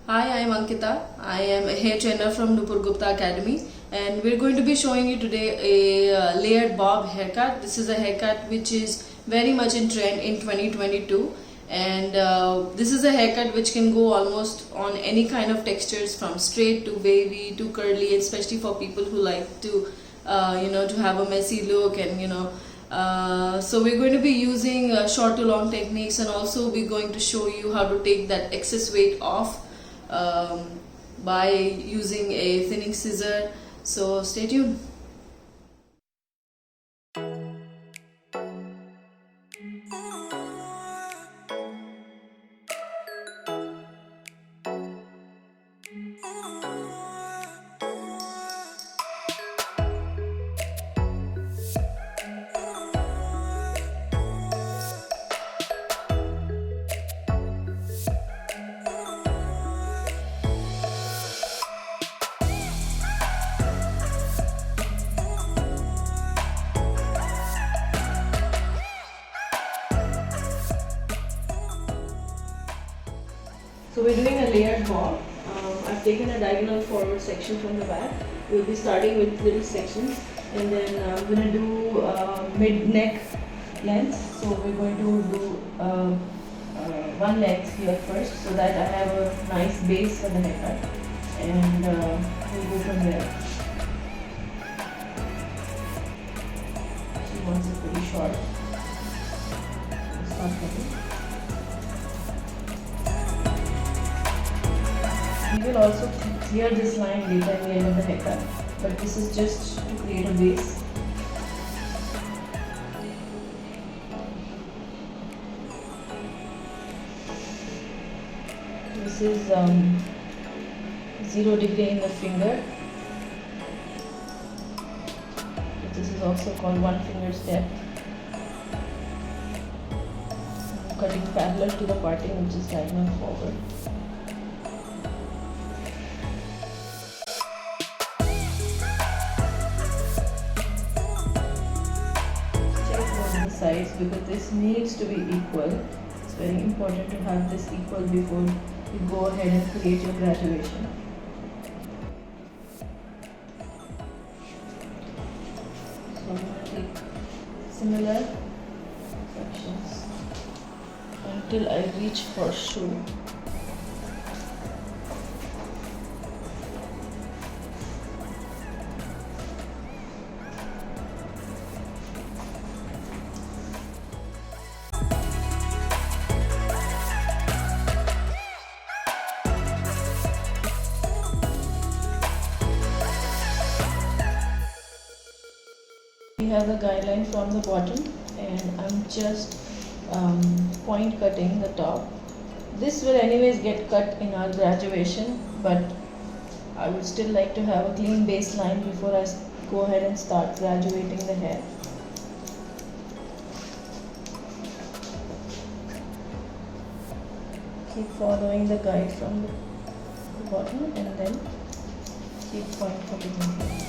Hi, I'm Ankita. I am a hair trainer from Nupur Gupta Academy, and we're going to be showing you today a layered bob haircut. This is a haircut which is very much in trend in 2022, and this is a haircut which can go almost on any kind of textures, from straight to wavy to curly, especially for people who like to to have a messy look. And so we're going to be using short to long techniques, and also we're going to show you how to take that excess weight off by using a thinning scissor. So stay tuned. So we're doing a layered bob. I've taken a diagonal forward section from the back. We'll be starting with little sections, and then I'm going to do mid-neck length. So we're going to do one length here first, so that I have a nice base for the haircut, and we'll go from there. She wants it pretty short. Start cutting. We will also clear this line later at the end of the haircut, but this is just to create a base. This is 0 degree in the finger. This is also called one finger step. I'm cutting parallel to the parting, which is diagonal forward. Sides, because this needs to be equal. It's very important to have this equal before you go ahead and create your graduation. So I'm going to take similar sections until I reach for shoe. We have the guideline from the bottom, and I'm just point cutting the top. This will anyways get cut in our graduation, but I would still like to have a clean baseline before I go ahead and start graduating the hair. Keep following the guide from the bottom, and then keep point cutting here.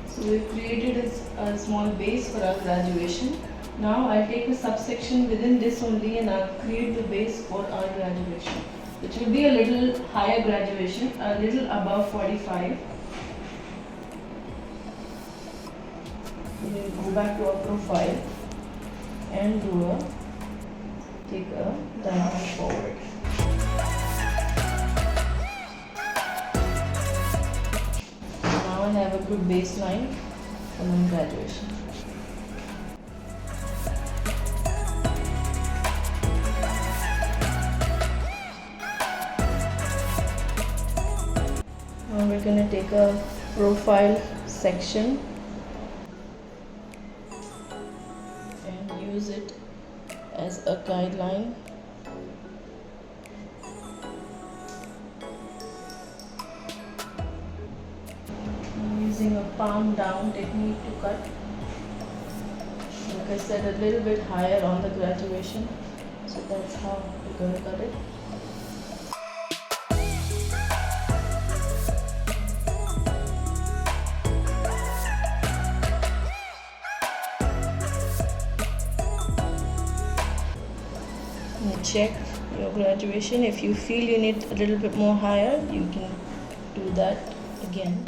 So we've created a small base for our graduation. Now I'll take a subsection within this only, and I'll create the base for our graduation, which will be a little higher graduation, a little above 45. We'll go back to our profile and take a diagonal forward. Now I have a good baseline for my graduation. Now we're going to take a profile section and use it as a guideline. Using a palm down technique to cut. Like I said, a little bit higher on the graduation, so that's how we're going to cut it. check your graduation. If you feel you need a little bit more higher, you can do that again.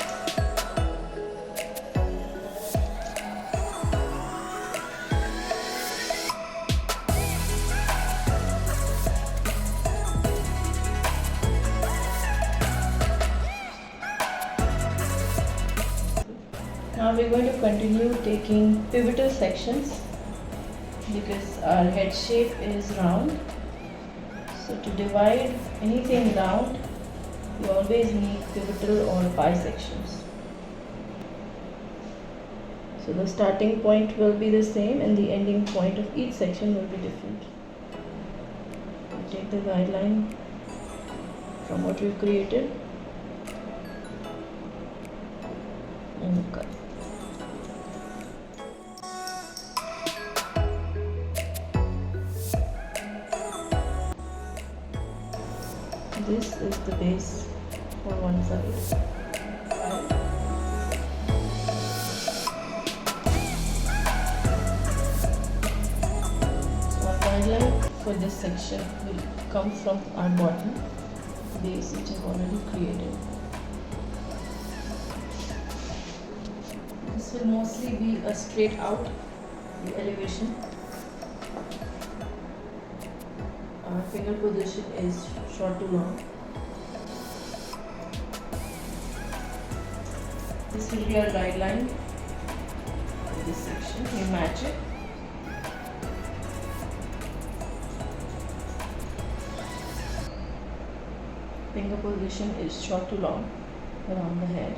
Now we're going to continue taking pivotal sections because our head shape is round. So to divide anything round, you always need pivotal or bisections. So the starting point will be the same and the ending point of each section will be different. We take the guideline from what we've created and cut. This is the base for one side. So our guideline for this section will come from our bottom base, which is already created. This will mostly be a straight out, the elevation. Our finger position is short to long. This will be our guideline for this section. We match it. Finger position is short to long around the head.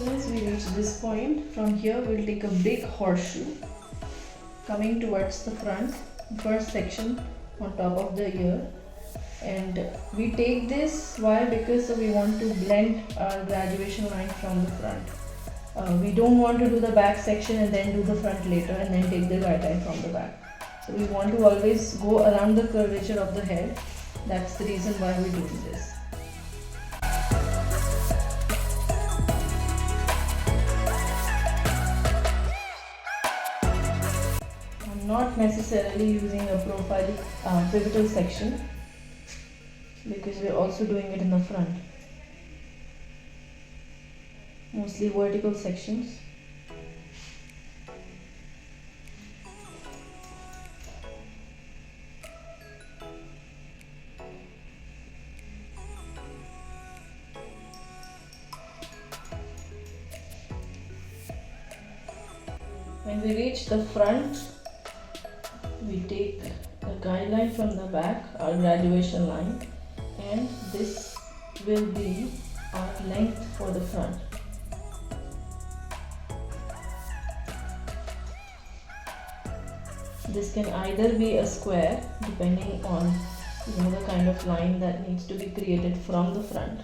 As we reach this point, from here we'll take a big horseshoe coming towards the front, first section on top of the ear, and we take this, why? Because we want to blend our graduation line from the front. We don't want to do the back section and then do the front later and then take the guideline from the back. So we want to always go around the curvature of the head. That's the reason why we're doing this. Not necessarily using a profile pivotal section because we're also doing it in the front. Mostly vertical sections. When we reach the front, we take a guideline from the back, our graduation line, and this will be our length for the front. This can either be a square depending on the kind of line that needs to be created from the front.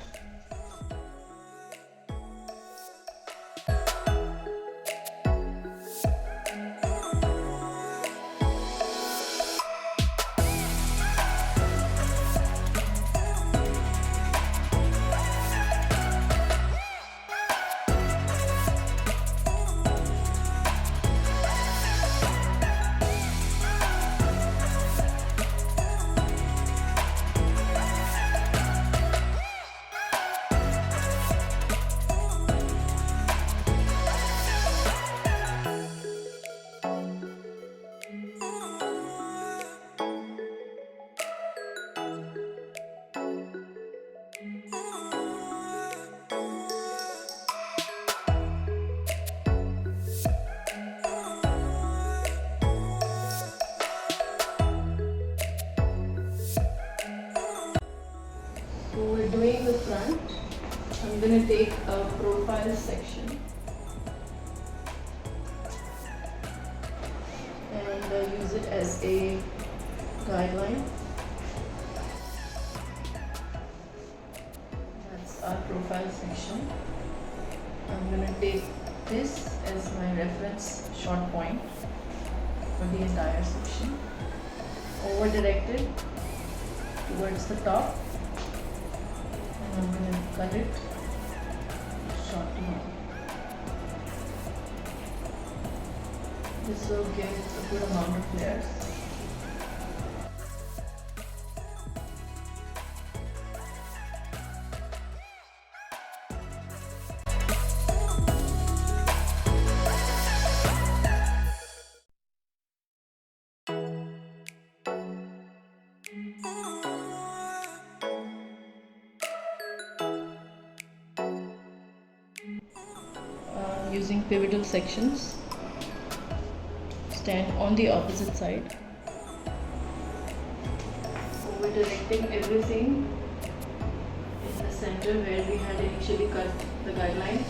So we're doing the front. I'm going to take a profile section and use it as a guideline. That's our profile section. I'm going to take this as my reference short point for the entire section. Over directed towards the top, and I'm going to cut it shortly. This will give a good amount of layers. Using pivotal sections, stand on the opposite side. Over directing everything in the center where we had initially cut the guideline.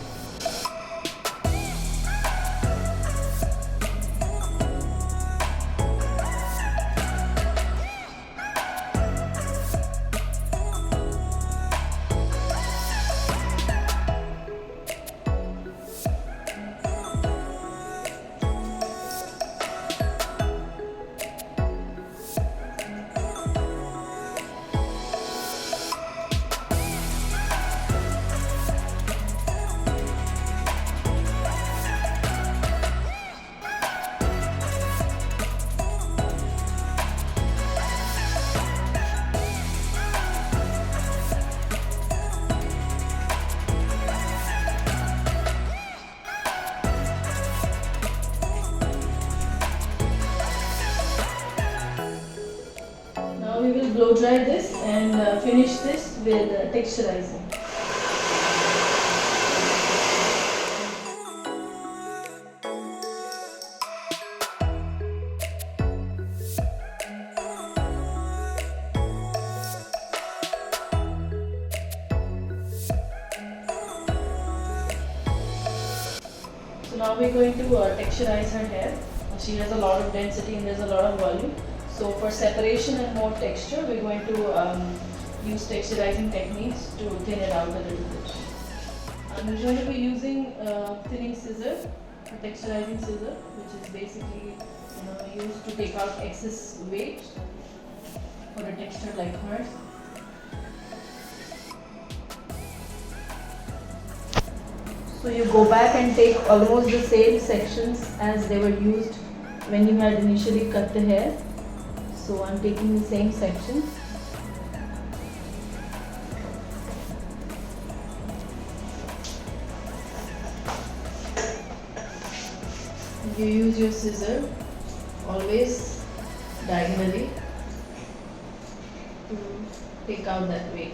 We will blow dry this and finish this with texturizing. So now we're going to texturize her hair. She has a lot of density and there's a lot of volume. So for separation and more texture, we're going to use texturizing techniques to thin it out a little bit. I'm going to be using thinning scissor, a texturizing scissor, which is basically used to take out excess weight for a texture like hers. So you go back and take almost the same sections as they were used when you had initially cut the hair. So I'm taking the same section. You use your scissor always diagonally to take out that weight.